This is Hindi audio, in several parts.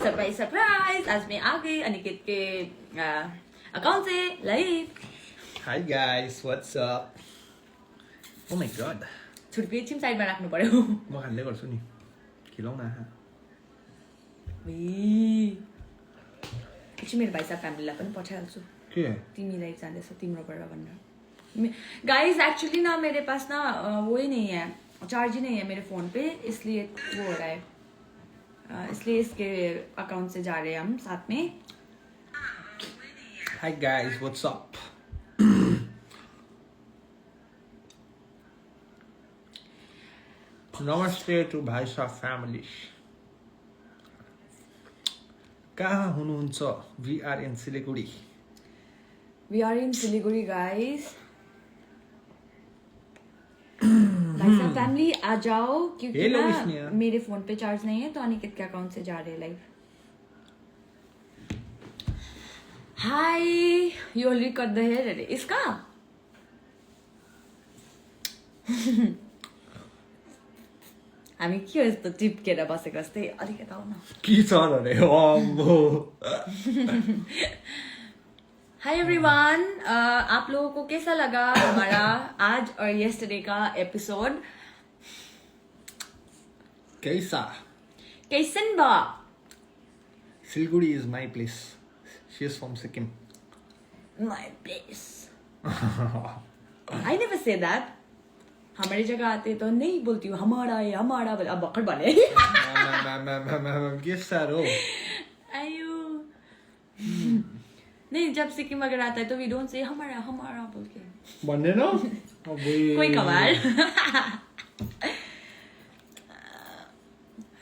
सरप्राइज आज मैं आ गई अनिकेत के अकाउंट से live. Hi guys, what's up? Oh my god. Chhurpi एकछिन साइडमा राख्नु पर्यो. म खाल्दै गर्छु नि. खिलाउ न. एकछिन मेरो भाइ साहब फ्यामिलीलाई पनि पठाइहाल्छु. के? तिमीलाई जाँदैछ तिम्रोबाट भनेर. गाइस एक्चुअली ना मेरे पास ना वो ही नहीं है, चार्ज ही नहीं है मेरे फोन पे, इसलिए वो हो रहा है. इसलिए इसके अकाउंट से जा रहे हैं हम साथ में. Hi guys, what's up? Namaste to भाइ साहब family. कहाँ हुनुहुन्छ? We are in Siliguri. We are in Siliguri guys. भाई साहब फैमिली आ जाओ क्योंकि ना मेरे फोन पे चार्ज नहीं है तो अनिकेत के अकाउंट से जा रहे हैं live. Hi you already cut the hair. इसका हामी के हो यस्तो टिप्केर बसेको जस्तै अलिकति आउन. के छ रे अम्बो. हाय एवरीवन, आप लोगों को कैसा लगा हमारा आज और येस्टरडे का एपिसोड? कैसन बा? Siliguri is my place. She is from Sikkim. My place. I never say that. हमारी जगह आते तो नहीं बोलती हूँ हमारा है हमारा. अब बकड़ बने. के सारो. आयु. नहीं जब सिक्किम अगर आता है तो वी डोंट से हमारा हमारा बोल के. भन्ने न. कोई कमाल.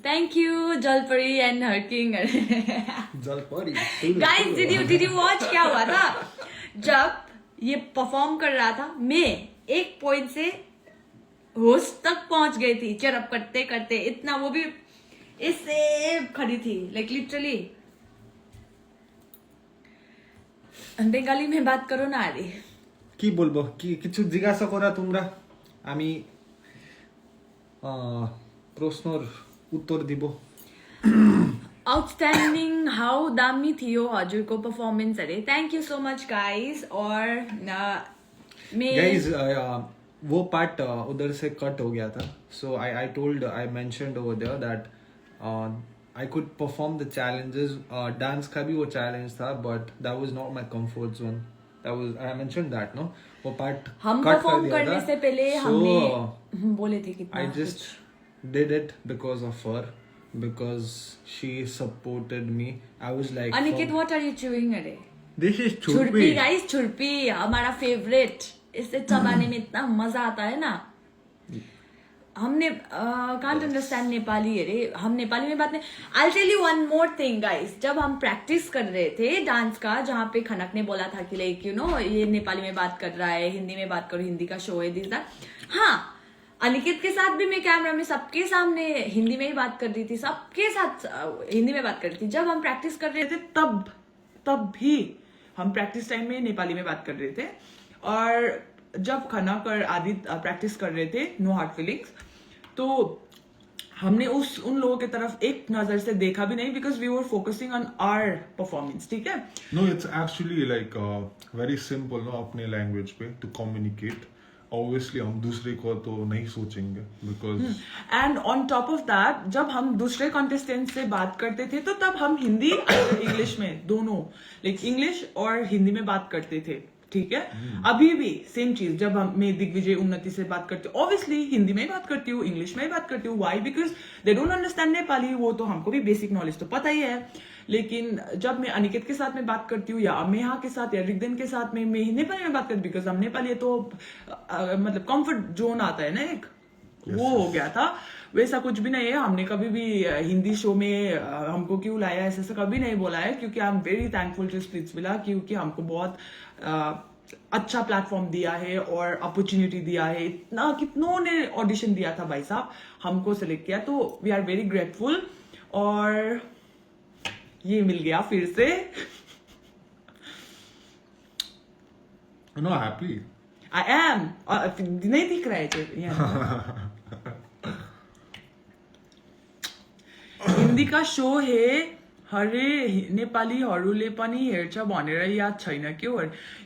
Thank you जलपरी and her king. जलपरी. Guys did you watch क्या हुआ था जब ये परफॉर्म कर रहा था? मैं एक पॉइंट से होस्ट तक पहुंच गई थी चरप करते करते. इतना वो भी इससे खड़ी थी लाइक लिटरली. बेंगाली में बात करो ना. अरे কি বলবো কি কিছু জিজ্ঞাসা করা তোমরা আমি প্রশ্নের উত্তর দিব. आउटस्टैंडिंग हाउ दामी थियो हजुरको परफॉर्मेंस अरे. Thank you so much guys. और मैं गाइस वो पार्ट उधर से कट हो गया था. So I told I mentioned over there that I could perform the challenges. Dance का भी वो challenge था, but that was not my comfort zone. That was I mentioned that no. वो part हम cut perform कर दिया करने था. से पहले हमने बोले थे कितना. I just did it because of her, because she supported me. I was like. Aniket what are you chewing अरे? This is chhurpi. Chhurpi guys chhurpi हमारा फेवरेट. इससे चबाने में इतना मजा आता है ना. हमने कांट अंडरस्टैंड नेपाली अरे. हम नेपाली में बात नहीं. I tell you one more thing guys. जब हम प्रैक्टिस कर रहे थे डांस का जहाँ पे खनक ने बोला था कि लाइक यू नो ये नेपाली में बात कर रहा है हिंदी में बात करो हिंदी का शो है दिस दैट. हाँ अनिकेत के साथ भी मैं कैमरा में सबके सामने हिंदी में ही बात कर रही थी. सबके साथ हिंदी में बात कर रही थी. जब हम प्रैक्टिस कर रहे थे तब भी हम प्रैक्टिस टाइम में नेपाली में बात कर रहे थे. और जब खनक और आदित्य प्रैक्टिस कर रहे थे नो हार्ड फीलिंग्स तो हमने उन लोगों की तरफ एक नजर से देखा भी नहीं because we were focusing on our performance. ठीक है. No, it's actually like very simple no अपने लैंग्वेज पे to communicate. Obviously हम दूसरे को तो नहीं सोचेंगे because and on top of that जब हम दूसरे कॉन्टेस्टेंट से बात करते थे तो तब हम हिंदी और इंग्लिश में दोनों लाइक इंग्लिश और हिंदी में बात करते थे. ठीक है. अभी भी सेम चीज जब मैं दिग्विजय उन्नति से बात करती हूँ ऑब्वियसली हिंदी में ही बात करती हूँ इंग्लिश में ही बात करती हूँ. Why? Because they don't understand Nepali. वो तो हमको भी बेसिक नॉलेज तो पता ही है. लेकिन जब मैं अनिकेत के साथ में बात करती हूँ या अमेहा के साथ या रिगदन के साथ में मैं नेपाली में बात करती हूँ बिकॉज हम नेपाली है तो मतलब कंफर्ट जोन आता है ना एक. वो हो गया था. वैसा कुछ भी नहीं है. हमने कभी भी हिंदी शो में हमको क्यों लाया ऐसा कभी नहीं बोला है क्योंकि I am very thankful to Splitsvilla क्योंकि हमको बहुत अच्छा प्लेटफॉर्म दिया है और अपॉर्चुनिटी दिया है. इतना कितनों ने ऑडिशन दिया था भाई साहब हमको सिलेक्ट किया तो वी आर वेरी ग्रेटफुल. और ये मिल गया फिर से. no happy. I am. नहीं दिख रहा है. हिंदी का शो है अरे नेपालीहरूले पनि हेर्छ भनेर याद छैन क्यों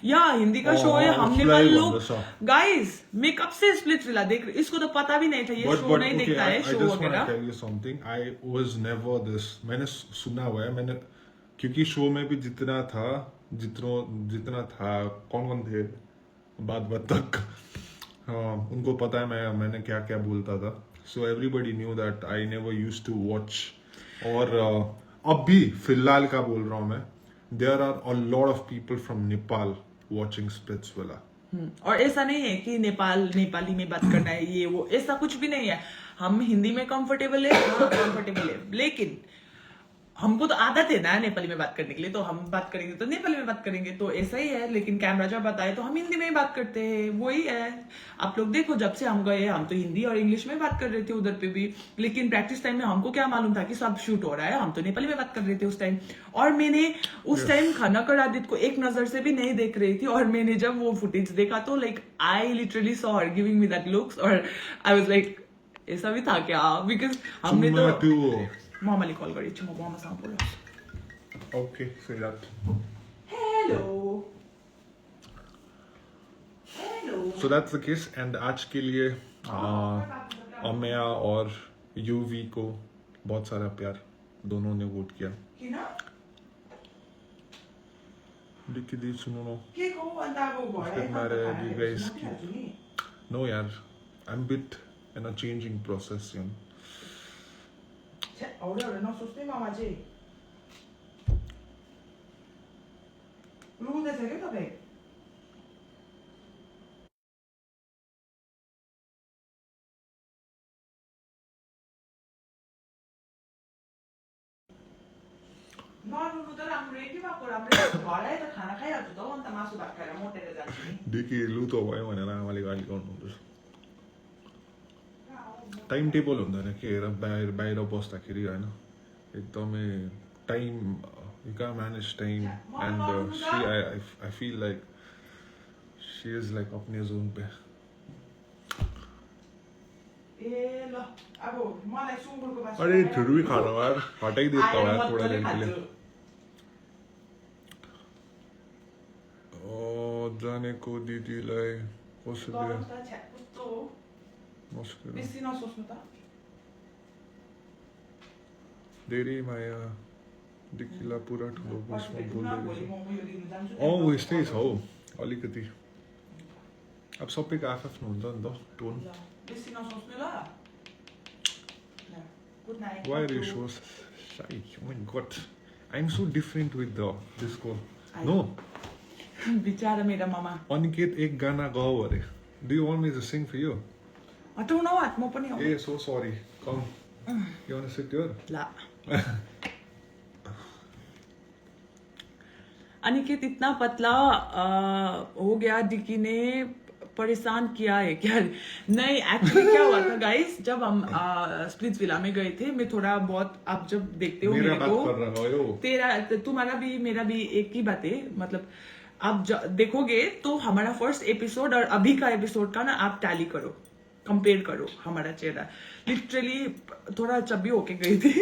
या हिंदी का शो है हम उसलाई नेपाली लोग भन्दैछ। गाइस मेकअप से स्प्लिट विला देख इसको तो पता भी नहीं था ये शो नहीं देखता है I show just want to वगैरह tell you something. I was never this. मैंने सुना हुआ है मैंने क्योंकि शो में भी जितना था कौन थे बात तक उनको पता है मैंने क्या क्या बोलता था. So everybody knew that I never used to watch. और अब भी फिलहाल का बोल रहा हूँ मैं. There are a lot of people from Nepal watching Splitsvilla. और ऐसा नहीं है कि नेपाली में बात करना है ये वो ऐसा कुछ भी नहीं है हम हिंदी में कंफर्टेबल है कंफर्टेबल है लेकिन हमको तो आदत है ना नेपाली में बात करने के लिए तो हम बात करेंगे तो नेपाली में बात करेंगे तो ऐसा ही है लेकिन कैमरा जब आता है तो हम हिंदी में ही बात करते हैं वही है आप लोग देखो जब से हम गए हम तो हिंदी और इंग्लिश में बात कर रहे थे उधर पे भी लेकिन प्रैक्टिस टाइम में हमको क्या मालूम था कि सब शूट हो रहा है हम तो नेपाली में बात कर रहे थे उस टाइम और मैंने उस टाइम खनकर आदित्य को एक नजर से भी नहीं देख रही थी और मैंने जब वो फुटेज देखा तो like I literally saw her giving me that looks और आई वाज लाइक ऐसा भी था क्या बिकॉज हमने तो मामाले कॉल गरेको छु म मामासँग बोल्छु Okay, say that. Hello So that's the case and आज के लिए अमेया और यूवी को बहुत सारा प्यार दोनों ने वोट किया. किन डिक्की दी सुनो न. के को अन्त अब Let's get married, you guys No यार, I'm bit in a changing process, you know. औरे नसोच्ने मामा चाहिँ रुँदैछ क्या तपाईँ नरुनु त राम्रो के भएको राम्रो घर आए त खाना खाइहाल्छु त अन्त मासु भात खाएर मोटेर जान्छु नि डिक्की लुतो भयो भनेर आमाले गाली गर्नुहुँदैछ. टाइम टेबल हुँदैन के हेर बाहिर बस्दाखेरि होइन एकदमै time you can't manage time and I feel like she is like अपने zone पे. ए ल अब मलाई सुँगुरको मासु अरे ठुरुई खाना यार हटाइदियो त यार थोड़ा देर के लिए. जानेको दिदीलाई कसैले मुस्किल बेसी नसोच्नु त धेरै माया डिक्कीलाई पुरा ठुलो भोइसमा बोल्दै भोलि रहेछ. म उयो लिनु जान्छु अँ यस्तै छ हौ अलिकति अब सबैको आफ्नो हुन्छ नि त टोन. ल बेसी नसोच्नु ल good night Why are you so shy? Oh my god. I'm so different with this girl. No. बिचारा मेरा मामा Aniket एक गाना गाओ अरे. Do you want me to sing for you? हटाउ न हात म पनि Hey, so sorry. Come. You want to sit here? ला अनिकेत इतना पतला हो गया डिक्की ने परेशान किया है क्या नहीं एक्चुअली क्या हुआ था गाइस जब हम स्प्लिट्सविला में गए थे मैं थोड़ा बहुत आप जब देखते हो मेरे को तेरा तुम्हारा भी मेरा भी एक ही बात है मतलब आप देखोगे तो हमारा फर्स्ट एपिसोड और अभी का एपिसोड का ना आप टैली करो कंपेयर करो हमारा चेहरा लिटरली थोड़ा चब्बी होके गई थी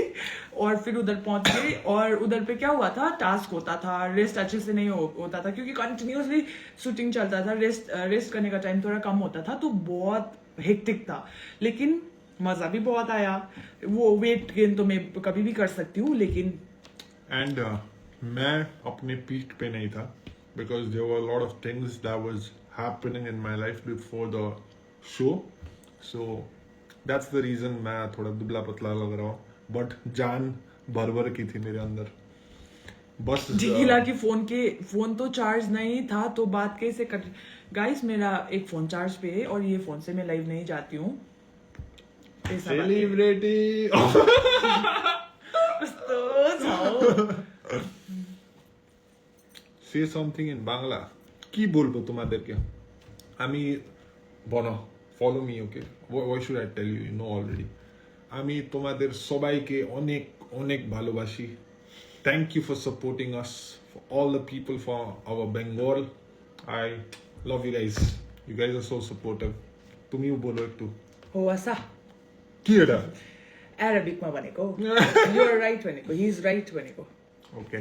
और फिर उधर पहुंच गई और उधर पे क्या हुआ था टास्क होता था रेस्ट अच्छे से नहीं होता था क्योंकि कंटिन्यूसली शूटिंग चलता था रेस्ट करने का टाइम थोड़ा कम होता था तो बहुत हेक्टिक था लेकिन मजा भी बहुत आया वो वेट गेन तो मैं कभी भी कर सकती हूँ लेकिन एंड मैं अपने पीक पे नहीं था because there were lot of things that was happening in my life before the show so that's the reason मैं थोड़ा दुबला पतला लग रहा हूँ बट जान भर की थी मेरे अंदर बस डिक्कीला की फोन तो चार्ज नहीं था तो बात कैसे कर गाइस मेरा एक फोन चार्ज पे है और ये फोन से मैं लाइव नहीं जाती हूँ celebrity say something in Bangla কি বলবো তোমাদেরকে আমি বনো follow me okay why should I tell you you know already আমি তোমাদের সবাইকে অনেক অনেক ভালোবাসি thank you for supporting us for all the people for our Bengal I love you guys are so supportive তুমিও বলো একটু हो ऐसा কি এটা अरेबिकमा भनेको यु आर राइट भनेको ही इज राइट भनेको ओके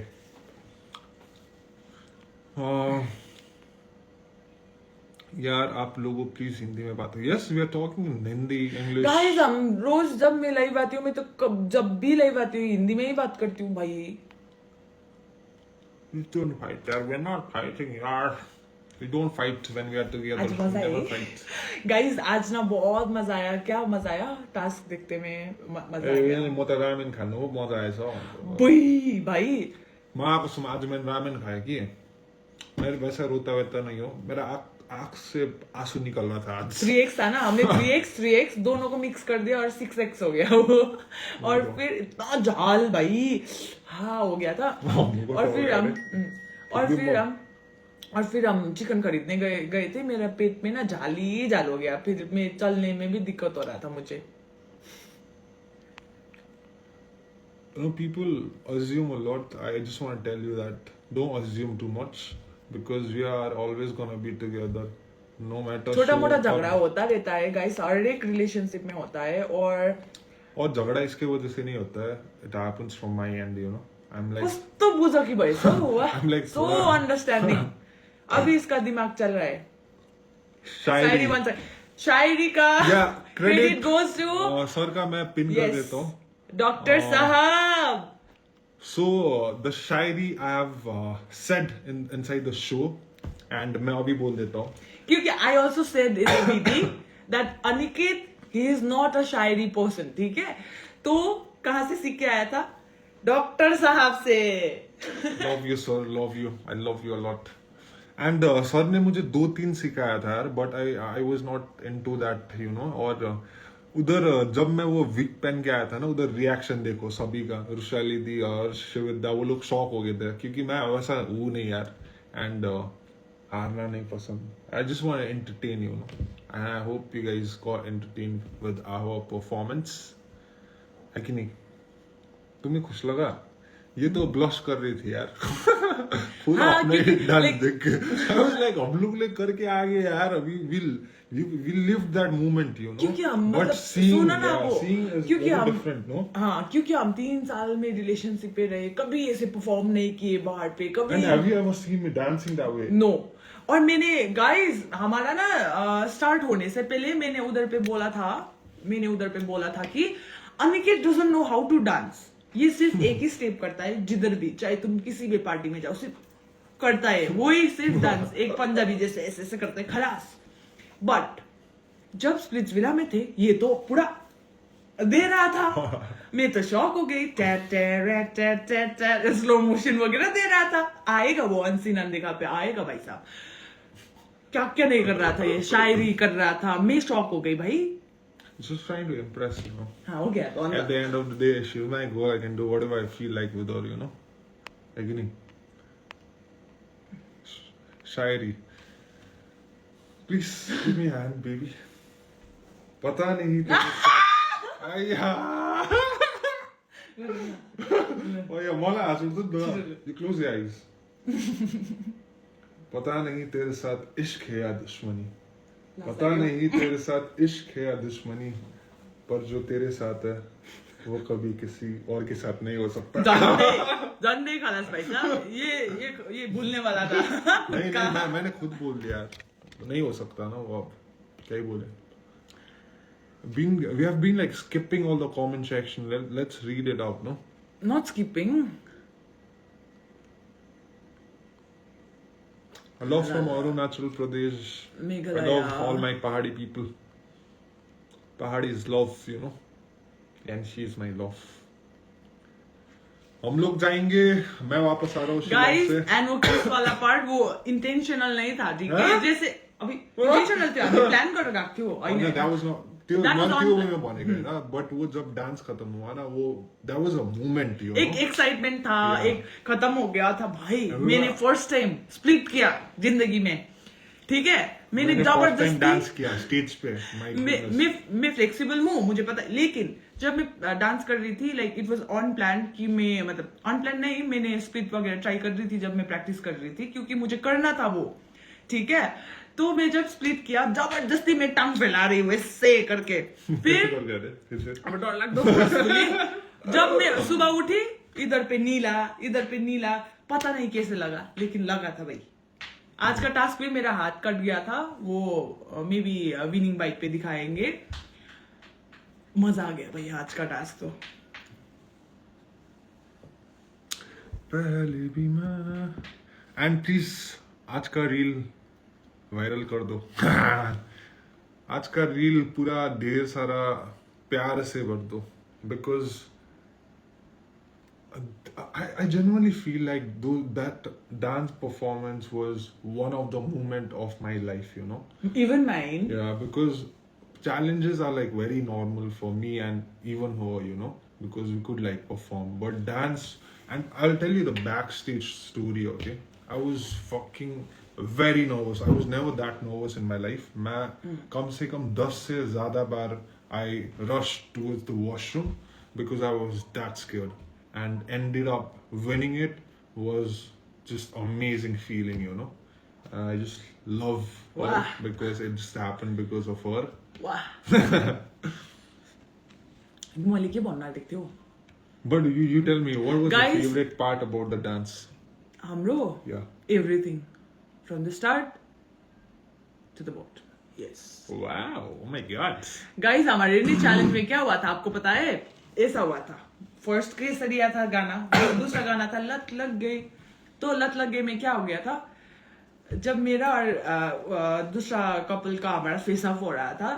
यार आप लोगों प्लीज हिंदी में बात yes we are talking in Hindi English guys हम रोज जब मैं लाइव आती हूँ मैं तो जब भी लाइव आती हूँ हिंदी में ही बात करती हूँ भाई We don't fight, yaar. We're not fighting, yaar. We don't fight when we are together. आज मजा We never आया fight. गाइस आज ना बहुत मजा आया क्या मजा आया टास्क देखते में मजा आया म त रामेन खानु मजा आएछ बुई भाई म आपसम आज मैंने रामेन खाया कि मेरे वैसा रोता वेता नहीं हो मेरा आँख से आंसू निकल रहा था आज 3x था ना हमने 3x दोनों को मिक्स कर दिया और 6x हो गया वो और फिर इतना झाल भाई हाँ हो गया था और फिर हम चिकन खरीदने गए थे मेरा पेट में ना झाल हो गया फिर मैं चलने में भी दिक्कत हो रहा था मुझे You know, people assume a lot. I just want to tell you that don't assume too much because we are always gonna be together, no matter. छोटा मोटा show झगड़ा होता रहता है गाइस हर एक रिलेशनशिप में होता है और झगड़ा इसके वजह से नहीं होता है. It happens from my end, you know. I'm like कस्तो बुझकी भएछ I'm like सो अंडरस्टैंडिंग अभी इसका दिमाग चल रहा है शायरी बन शायरी का क्रेडिट गोज टू सर का मैं पिन कर देता हूँ. डॉक्टर साहब So the Shayari I have said inside the show and मैं अभी बोल देता हूँ. क्योंकि I also said in the meeting that Aniket he is not a Shayari person ठीक है तो कहाँ से सीख के आया था डॉक्टर साहब से Love you sir, love you. I love you a lot. And sir ने मुझे 2-3 सिखाया था यार but I was not into that you know और उधर जब मैं वो विग पहन के आया था ना उधर रिएक्शन देखो सभी का रुशाली दी और शिविदा वो लोग शॉक हो गए थे क्योंकि मैं वैसा वो नहीं यार एंड हारना नहीं पसंद I just want to entertain you know and I hope you guys got entertained with our performance है कि नहीं तुम्हें खुश लगा ये तो ब्लश कर रही थी यार पूरा हाँ, अपने क्योंकि, डांस like- देख के आई वाज लाइक हम लोग ले करके आ गए यार अभी we'll live that moment you know क्योंकि हम but मतलब seeing सुना ना yeah, वो seeing is क्योंकि very हम different no हाँ क्योंकि हम 3 साल में रिलेशनशिप पे रहे कभी ऐसे परफॉर्म नहीं किए बाहर पे कभी and have you ever seen me dancing that way no और मैंने गाइस हमारा ना स्टार्ट होने से पहले मैंने उधर पे बोला था कि Aniket doesn't know how to dance ये सिर्फ एक ही स्टेप करता है जिधर भी चाहे तुम किसी भी पार्टी में जाओ सिर्फ करता है वो ही सिर्फ डांस एक पंजाबी जैसे ऐसे ऐसे करता है खलास बट जब स्प्लिट्सविला में थे ये तो पूरा दे रहा था मैं तो शॉक हो गई स्लो मोशन वगैरह दे रहा था आएगा वो अनसीन अनदेखा पे आएगा भाई साहब क्या क्या नहीं कर रहा था ये शायरी कर रहा था मैं शॉक हो गई भाई just trying to impress you know हाँ हो गया तो at the end of the day she's my girl I can do whatever I feel like with her you know है कि नहीं शायरी please give me a hand baby पता नहीं तेरे साथ आया ओए मलाई हाँस उठ्छ नि you close your eyes पता नहीं तेरे साथ इश्क है या दुश्मनी पता नहीं तेरे साथ इश्क है या दुश्मनी पर जो तेरे साथ है वो कभी किसी और के साथ नहीं हो सकता जन्ने खलास भाई साहब ये भूलने वाला था नहीं मैंने खुद बोल दिया नहीं हो सकता ना वो अब क्या ही बोले we have been like skipping all the comment section let's read it out no not skipping I love from Arunachal Pradesh. Meghalaya. I love all my Pahadi people. Pahadi is love, you know. And she is my love. हम लोग जाएंगे मैं वापस आ रहा हूँ शिलांग गाइस से एंड वो किस वाला पार्ट वो इंटेंशनल नहीं था ठीक है हाँ? जैसे अभी इंटेंशनल था अभी प्लान कर रखा क्यों that was not त्यो That was त्यो on- में बनेगा ना बट वो जब डांस खत्म हुआ ना वो that was a moment you एक know एक्साइटमेंट था Yeah. एक खत्म हो गया था भाई अरे मैंने वाह। फर्स्ट टाइम स्प्लिट किया जिंदगी में ठीक है मैंने first time जबरदस्ती डांस किया स्टेज पे my goodness. मैं फ्लेक्सिबल हूँ मुझे पता है लेकिन जब मैं डांस कर रही थी like it was on plan कि मैं मतलब ऑन प्लान नहीं मैंने स्प्लिट वगैरह ट्राई कर रही थी जब मैं प्रैक्टिस कर रही थी क्योंकि मुझे करना था वो ठीक है तो मैं जब स्प्लिट किया जबरदस्ती मैं टंग फैला रही हूँ ऐसे करके, फिर कर गया रे, फिर से अब डर लग दो forcefully। जब मैं सुबह उठी इधर पे नीला, पता नहीं कैसे लगा, लेकिन लगा था भाई। आज का टास्क भी मेरा हाथ कट गया था, वो मे बी विनिंग बाइक पे दिखाएंगे। मजा आ गया भाई आज का टास्क तो। पहले भी मैं एंड प्लीज आज का रील वायरल कर दो। आज का रील पूरा ढेर सारा प्यार से भर दो, because I genuinely feel like that dance performance was one of the moment of my life, you know. Even mine. Yeah, because challenges are like very normal for me and even her, you know, because we could like perform. But dance, and I'll tell you the backstage story, okay? I was fucking very nervous. I was never that nervous in my life. मैं कम से कम 10 से ज़्यादा बार I rushed towards the washroom because I was that scared. And ended up winning it was just amazing feeling, you know. I just love her Wow. because it just happened because of her. वाह। मैले के भन्न आँटेको थियो But you tell me, what was Guys- your favorite part about the dance? हाम्रो Yeah. everything from the start to the bottom. Yes. Wow, oh my god. Guys हमारे रिली चैलेंज में क्या हुआ था आपको पता है? ऐसा हुआ था, फर्स्ट केसरिया था गाना, दूसरा गाना था लत लग गई। तो लत लग गई में क्या हो गया था, जब मेरा और दूसरा कपल का हमारा फेस ऑफ हो रहा था,